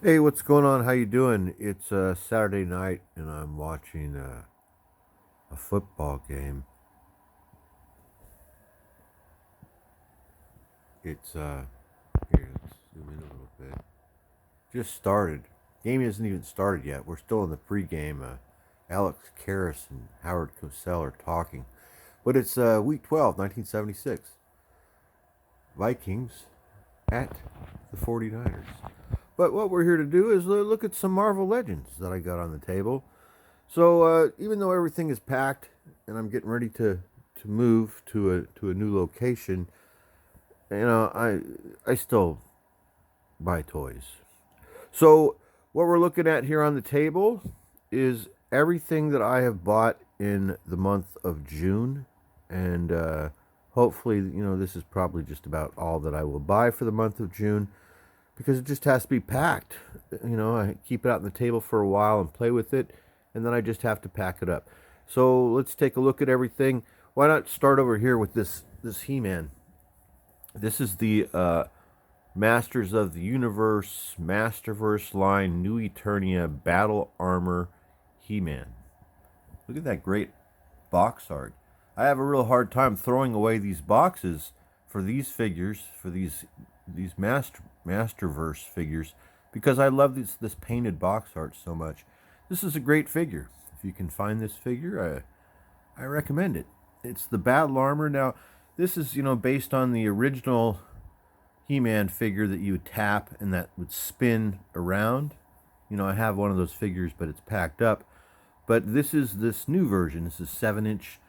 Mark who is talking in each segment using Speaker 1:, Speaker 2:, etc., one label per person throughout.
Speaker 1: Hey, what's going on? How you doing? It's Saturday night, and I'm watching a football game. It's here. Let's zoom in a little bit. Just started. Game hasn't even started yet. We're still in the pregame. Alex Karras and Howard Cosell are talking, but it's week 12, 1976. Vikings at the 49ers. But what we're here to do is look at some Marvel Legends that I got on the table. So even though everything is packed and I'm getting ready to move to a new location, I still buy toys. So what we're looking at here on the table is everything that I have bought in the month of June, and hopefully this is probably just about all that I will buy for the month of June because it just has to be packed. I keep it out on the table for a while and play with it, and then I just have to pack it up. So let's take a look at everything. Why not start over here with this He-Man? This is the Masters of the Universe Masterverse line New Eternia Battle Armor He-Man. Look at that great box art. I have a real hard time throwing away these boxes for these figures, for these Masterverse figures, because I love this painted box art so much. This is a great figure. If you can find this figure, I recommend it. It's the Battle Armor. Now, this is based on the original He-Man figure that you would tap and that would spin around. I have one of those figures, but it's packed up. But this is this new version. This is 7-inch,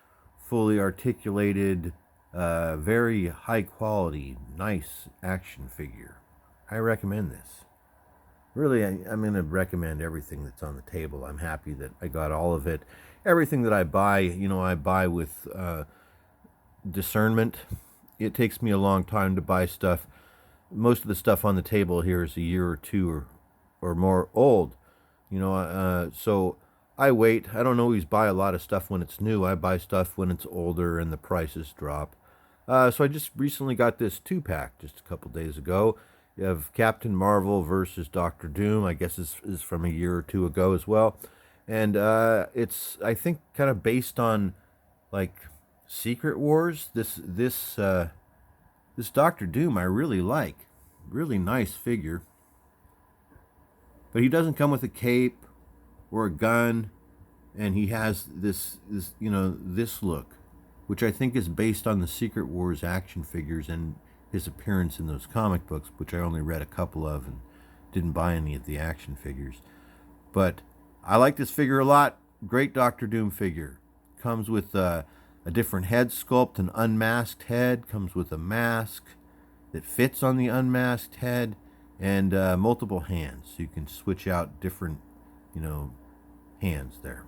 Speaker 1: fully articulated, very high quality, nice action figure. I recommend this. Really, I'm going to recommend everything that's on the table. I'm happy that I got all of it. Everything that I buy, I buy with discernment. It takes me a long time to buy stuff. Most of the stuff on the table here is a year or two or more old. So I wait. I don't always buy a lot of stuff when it's new. I buy stuff when it's older and the prices drop. So I just recently got this 2-pack just a couple days ago. You have Captain Marvel versus Doctor Doom. I guess is from a year or two ago as well, and it's I think kind of based on like Secret Wars. This Doctor Doom I really like. Really nice figure, but he doesn't come with a cape or a gun, and he has this look, which I think is based on the Secret Wars action figures and his appearance in those comic books, which I only read a couple of and didn't buy any of the action figures. But I like this figure a lot. Great Doctor Doom figure. Comes with a different head sculpt, an unmasked head. Comes with a mask that fits on the unmasked head, and multiple hands. So you can switch out different, you know, hands there.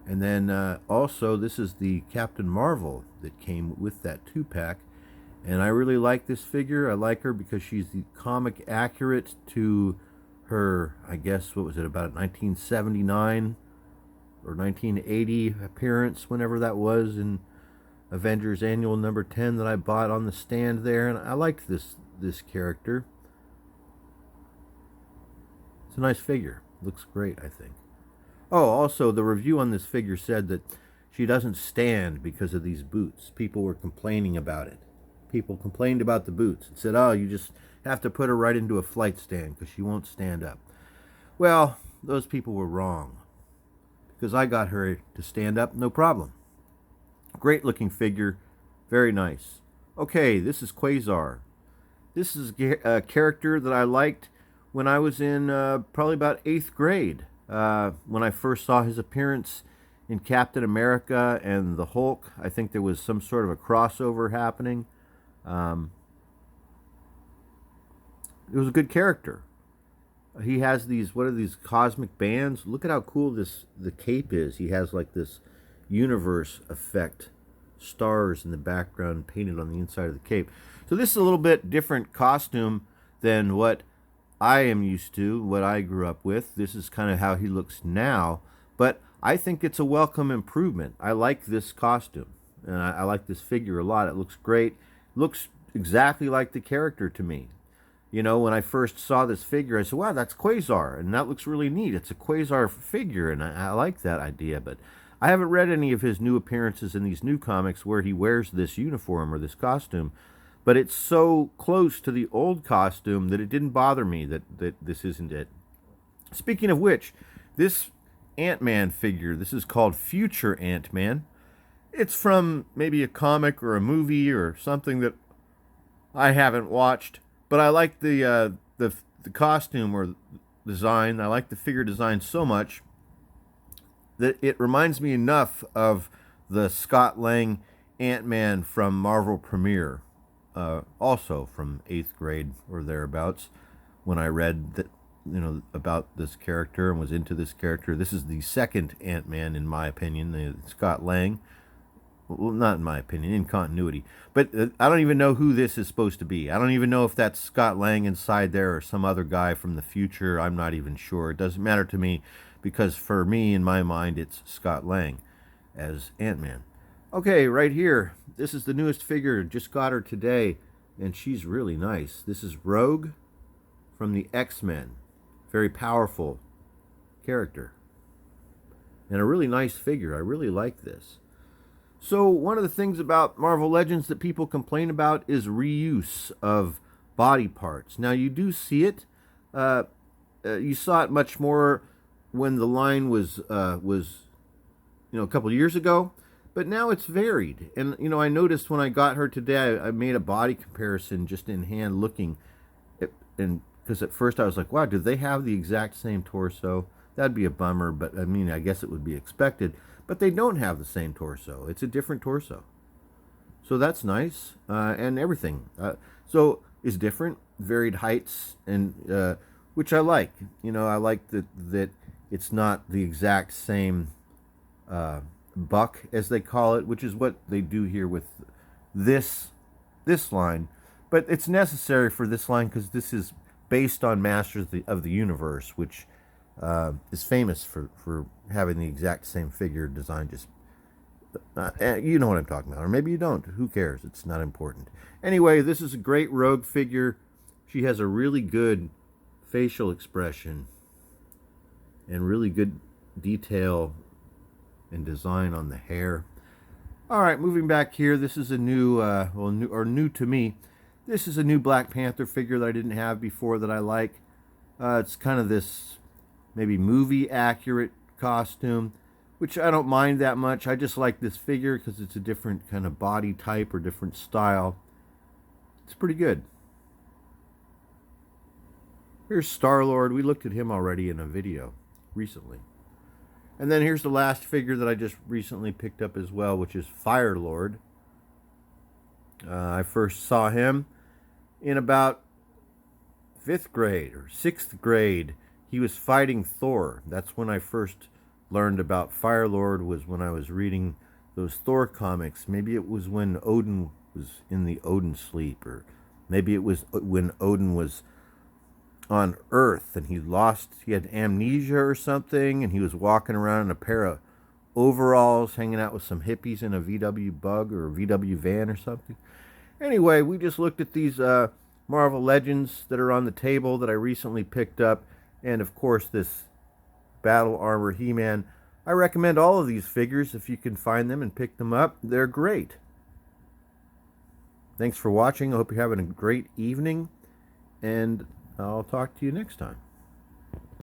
Speaker 1: And then also, this is the Captain Marvel that came with that 2-pack. And I really like this figure. I like her because she's the comic accurate to her, I guess, what was it, about 1979 or 1980 appearance, whenever that was, in Avengers Annual number 10 that I bought on the stand there. And I liked this character. It's a nice figure. Looks great, I think. Oh, also, the review on this figure said that she doesn't stand because of these boots. People were complaining about it. People complained about the boots and said, oh, you just have to put her right into a flight stand because she won't stand up. Well, those people were wrong because I got her to stand up, no problem. Great looking figure, very nice. Okay, this is Quasar. This is a character that I liked when I was in probably about 8th grade. When I first saw his appearance in Captain America and the Hulk, I think there was some sort of a crossover happening. Um, it was a good character. He has these, what are these, cosmic bands? Look at how cool the cape is. He has like this universe effect, stars in the background painted on the inside of the cape. So this is a little bit different costume than what I am used to, what I grew up with. This is kind of how he looks now, but I think it's a welcome improvement. I like this costume, and I like this figure a lot. It looks great. Looks exactly like the character to me. You know, when I first saw this figure, I said, wow, that's Quasar, and that looks really neat. It's a Quasar figure, and I like that idea, but I haven't read any of his new appearances in these new comics where he wears this uniform or this costume, but it's so close to the old costume that it didn't bother me that this isn't it. Speaking of which, this Ant-Man figure, this is called Future Ant-Man. It's from maybe a comic or a movie or something that I haven't watched, but I like the costume or design. I like the figure design so much that it reminds me enough of the Scott Lang Ant-Man from Marvel Premiere, also from 8th grade or thereabouts, when I read that, you know, about this character and was into this character. This is the second Ant-Man, in my opinion, the Scott Lang. Well, not in my opinion, in continuity. But I don't even know who this is supposed to be. I don't even know if that's Scott Lang inside there or some other guy from the future. I'm not even sure. It doesn't matter to me because for me, in my mind, it's Scott Lang as Ant-Man. Okay, right here. This is the newest figure. Just got her today, and she's really nice. This is Rogue from the X-Men. Very powerful character. And a really nice figure. I really like this. So one of the things about Marvel Legends that people complain about is reuse of body parts. Now you do see it. You saw it much more when the line was a couple years ago, but now it's varied. And I noticed when I got her today, I made a body comparison just in hand looking, and because at first I was like, wow, do they have the exact same torso? That'd be a bummer, but I mean, I guess it would be expected. But they don't have the same torso. It's a different torso. So that's nice. And everything. So is different, varied heights, and which I like. I like that it's not the exact same buck, as they call it, which is what they do here with this line. But it's necessary for this line because this is based on Masters of the Universe, which is famous for having the exact same figure design. Just you know what I'm talking about, or maybe you don't. Who cares? It's not important. Anyway, this is a great Rogue figure. She has a really good facial expression and really good detail and design on the hair. All right, moving back here. This is a new, new to me. This is a new Black Panther figure that I didn't have before that I like. It's kind of this maybe movie accurate costume, which I don't mind that much. I just like this figure because it's a different kind of body type or different style. It's pretty good. Here's Star-Lord. We looked at him already in a video recently. And then here's the last figure that I just recently picked up as well, which is Fire-Lord. I first saw him in about 5th grade or 6th grade. He was fighting Thor. That's when I first learned about Fire-Lord, was when I was reading those Thor comics. Maybe it was when Odin was in the Odin sleep, or maybe it was when Odin was on Earth and he had amnesia or something, and he was walking around in a pair of overalls hanging out with some hippies in a VW Bug or a VW van or something. Anyway, we just looked at these Marvel Legends that are on the table that I recently picked up. And of course, this Battle Armor He-Man. I recommend all of these figures if you can find them and pick them up. They're great. Thanks for watching. I hope you're having a great evening, and I'll talk to you next time.